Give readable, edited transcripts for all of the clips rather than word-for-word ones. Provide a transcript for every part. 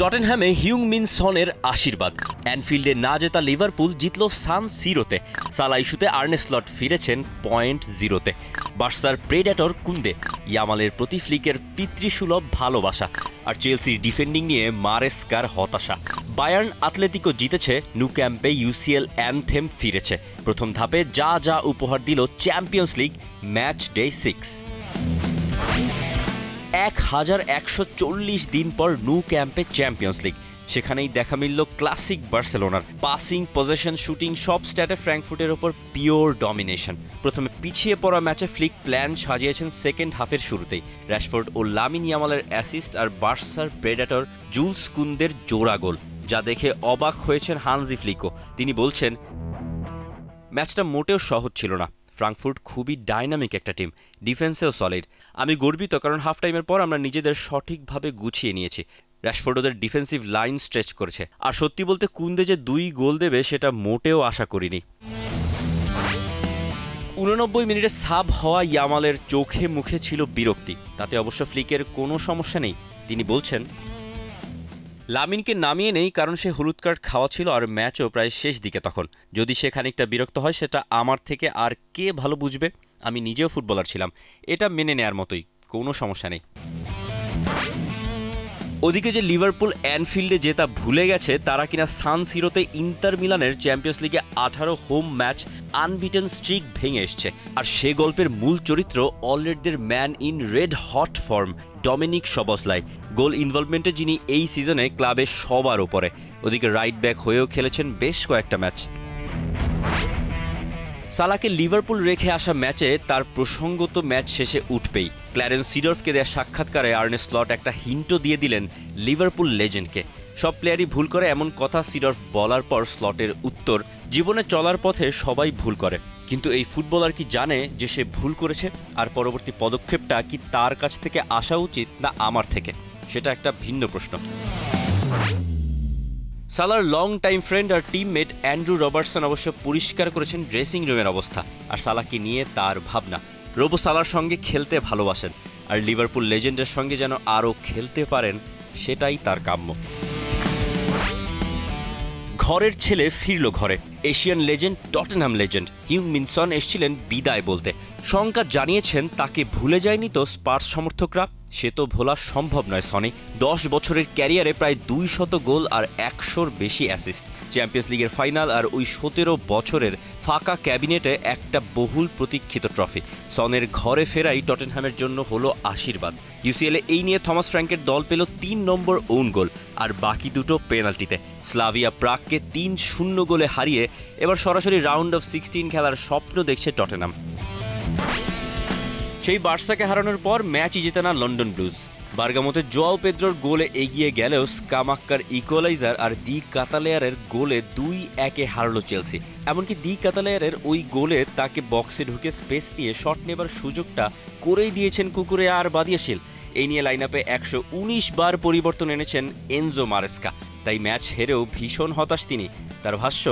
টটেনহ্যামে হিউং-মিন সনের আশীর্বাদ। অ্যানফিল্ডে না জেতা লিভারপুল জিতল সান সিরোতে। সালা ইস্যুতে আর্নে স্লট ফিরেছেন পয়েন্ট জিরোতে। বার্সার প্রেডেটর কুন্দে, ইয়ামালের প্রতি ফ্লিকের পিতৃসুলভ ভালোবাসা। আর চেলসির ডিফেন্ডিং নিয়ে মারেস্কার হতাশা। বায়ার্ন আতলেতিকো জিতেছে, ন্যু ক্যাম্পে ইউসিএল অ্যানথেম ফিরেছে। প্রথম ধাপে যা যা উপহার দিল চ্যাম্পিয়ন্স লিগ ম্যাচ ডে 6। 1140 দিন পর ন্যু ক্যাম্পে চ্যাম্পিয়ন্স লিগ। সেখানেই দেখা মিলল ক্লাসিক বার্সেলোনার। পাসিং, পজেশন, শুটিং সব স্ট্যাটে ফ্র্যাঙ্কফুর্টের ওপর পিওর ডমিনেশন। প্রথমে পিছিয়ে পড়া ম্যাচে ফ্লিক প্ল্যান সাজিয়েছেন সেকেন্ড হাফের শুরুতেই। র্যাশফোর্ড ও লামিন ইয়ামালের অ্যাসিস্ট আর বার্সার প্রেডেটর জুলস কুন্দের জোড়া গোল, যা দেখে অবাক হয়েছেন হানজি ফ্লিকও। তিনি বলছেন, ম্যাচটা মোটেও সহজ ছিল না। ফ্রাঙ্কফুর্ট খুবই ডাইনামিক একটা টিম, ডিফেন্সেও সলিড। আমি গর্বিত কারণ হাফ টাইমের পর আমরা নিজেদের সঠিকভাবে গুছিয়ে নিয়েছি। র্যাশফোর্ড ওদের ডিফেন্সিভ লাইন স্ট্রেচ করেছে। আর সত্যি বলতে কুন্দে যে 2 গোল দেবে সেটা মোটেও আশা করিনি। 89 মিনিটে সাব হওয়া ইয়ামালের চোখে মুখে ছিল বিরক্তি। তাতে অবশ্য ফ্লিকের কোনো সমস্যা নেই। তিনি বলছেন, লামিনকে নামিয়ে নেই কারণ সে হলুদ কার্ড খাওয়া ছিল আর ম্যাচও প্রায় শেষ দিকে তখন। যদি সে খানিকটা বিরক্ত হয় সেটা আমার থেকে আর কে ভালো বুঝবে। আমি নিজেও ফুটবলার ছিলাম, এটা মেনে নেয়ার মতোই, কোনো সমস্যা নেই। ওদিকে যে লিভারপুল অ্যানফিল্ডে জেতা ভুলে গেছে, তারা কিনা সান সিরোতে ইন্টার মিলানের চ্যাম্পিয়ন্স লিগে 18 হোম ম্যাচ আনবিটেন স্ট্রিক ভেঙে এসছে। আর সে গল্পের মূল চরিত্র অলরেডদের man in red hot form Dominik Szoboszlai. Goal ইনভলভমেন্টে যিনি এই সিজনে ক্লাবে সবার ওপরে। ওদিকে রাইট ব্যাক হয়েও খেলেছেন বেশ কয়েকটা ম্যাচ। সালাকে লিভারপুল রেখে আসা ম্যাচে তার প্রসঙ্গত ম্যাচ শেষে উঠবেই। ক্ল্যারেন্স সিডর্ফকে দেয়া সাক্ষাৎকারে আর্নে স্লট একটা হিন্টও দিয়ে দিলেন লিভারপুল লেজেন্ডকে। সব প্লেয়ারই ভুল করে এমন কথা সিডর্ফ বলার পর স্লটের উত্তর, জীবনে চলার পথে সবাই ভুল করে, কিন্তু এই ফুটবলার কি জানে যে সে ভুল করেছে? আর পরবর্তী পদক্ষেপটা কি তার কাছ থেকে আসা উচিত না আমার থেকে? সেটা একটা ভিন্ন প্রশ্ন। সালার লং টাইম ফ্রেন্ড আর টিমমেট অ্যান্ড্রু রবার্টসন অবশ্য পরিষ্কার করেছেন ড্রেসিং রুমের অবস্থা আর সালাকে নিয়ে তার ভাবনা। রোবো সালার সঙ্গে খেলতে ভালোবাসেন আর লিভারপুল লেজেন্ডের সঙ্গে যেন আরও খেলতে পারেন, সেটাই তার কাম্য। ঘরের ছেলে ফিরল ঘরে। এশিয়ান লেজেন্ড, টটেনহ্যাম লেজেন্ড হিউং-মিন সন এসেছিলেন বিদায় বলতে। শঙ্কা জানিয়েছেন তাকে ভুলে যায়নি তো স্পার্স সমর্থকরা। সে তো ভোলা সম্ভব নয় সনি। 10 বছরের ক্যারিয়ারে প্রায় 200 গোল আর 100-র বেশি অ্যাসিস্ট। চ্যাম্পিয়ন্স লিগের ফাইনাল আর ওই 17 বছরের ফাঁকা ক্যাবিনেটে একটা বহুল প্রতীক্ষিত ট্রফি। সনের ঘরে ফেরাই টটেনহ্যামের জন্য হলো আশীর্বাদ। ইউসিএলে এই নিয়ে থমাস ফ্র্যাঙ্কের দল পেল 3 নম্বর ওন গোল আর বাকি 2টো পেনাল্টিতে। স্লাভিয়া প্রাগকে 3-0 গোলে হারিয়ে এবার সরাসরি রাউন্ড অফ 16 খেলার স্বপ্ন দেখছে টটেনহ্যাম। সেই বার্সাকে হারানোর পর ম্যাচই জেতে না লন্ডন ব্লুজ। বার্গামোতে জোয়াও পেদ্রোর গোলে এগিয়ে গেলেও স্কামাক্কার ইকুয়ালাইজার আর দি কাতালেয়ারের গোলে 2-1 হারল চেলসি। এমনকি দি কাতালেয়ারের ওই গোলে তাকে বক্সে ঢুকে স্পেস নিয়ে শট নেবার সুযোগটা করেই দিয়েছেন কুকুরে আর বাদিয়াশিল। এই নিয়ে লাইন আপে 119 বার পরিবর্তন এনেছেন এনজো মারেস্কা। তাই ম্যাচ হেরেও ভীষণ হতাশ তিনি। তার ভাষ্য,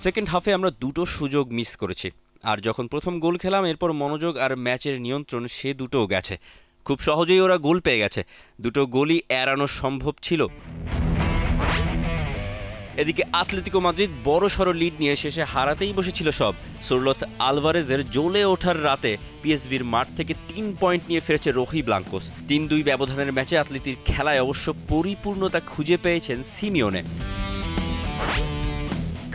সেকেন্ড হাফে আমরা 2টো সুযোগ মিস করেছি, আর যখন প্রথম গোল খেলাম এরপর মনোযোগ আর ম্যাচের নিয়ন্ত্রণ সে দুটোও গেছে। খুব সহজেই ওরা গোল পেয়ে গেছে, 2টো গোলই এড়ানো সম্ভব ছিল। এদিকে আতলেতিকো মাদ্রিদ বড়সড় লিড নিয়ে শেষে হারাতেই বসেছিল সব। সুরলথ আলভারেজের জ্বলে ওঠার রাতে পিএসভির মাঠ থেকে 3 পয়েন্ট নিয়ে ফিরেছে রোহি ব্লাঙ্কোস। 3-2 ব্যবধানের ম্যাচে আতলেতির খেলায় অবশ্য পরিপূর্ণতা খুঁজে পেয়েছেন সিমিওনে।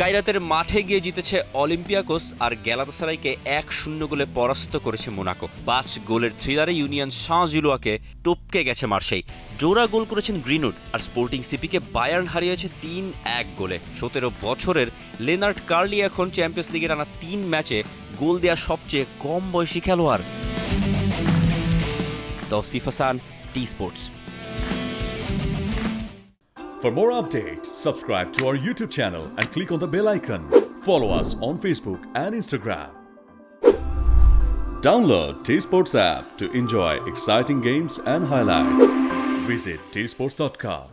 কাইরাতের মাঠে গিয়ে জিতেছে অলিম্পিয়াকোস আর গ্যালাতাসারাইকে 1-0 গোলে পরাস্ত করেছে মোনাকো। 5 গোলের থ্রিলারে ইউনিয়ন সাঁ-জিলোয়াকে টপকে গেছে মার্সেই। জোড়া গোল করেছেন গ্রিনউড আর স্পোর্টিং সিপিকে বায়ার্ন হারিয়েছে 3-1 গোলে। 17 বছরের লেনার্ড কার্লি এখন চ্যাম্পিয়ন্স লিগের আনা 3 ম্যাচে গোল দেওয়া সবচেয়ে কম বয়সী খেলোয়াড়। Tausif Hasan, T Sports. For more updates, subscribe to our YouTube channel and click on the bell icon. Follow us on Facebook and Instagram. Download T-Sports app to enjoy exciting games and highlights. Visit tsports.com.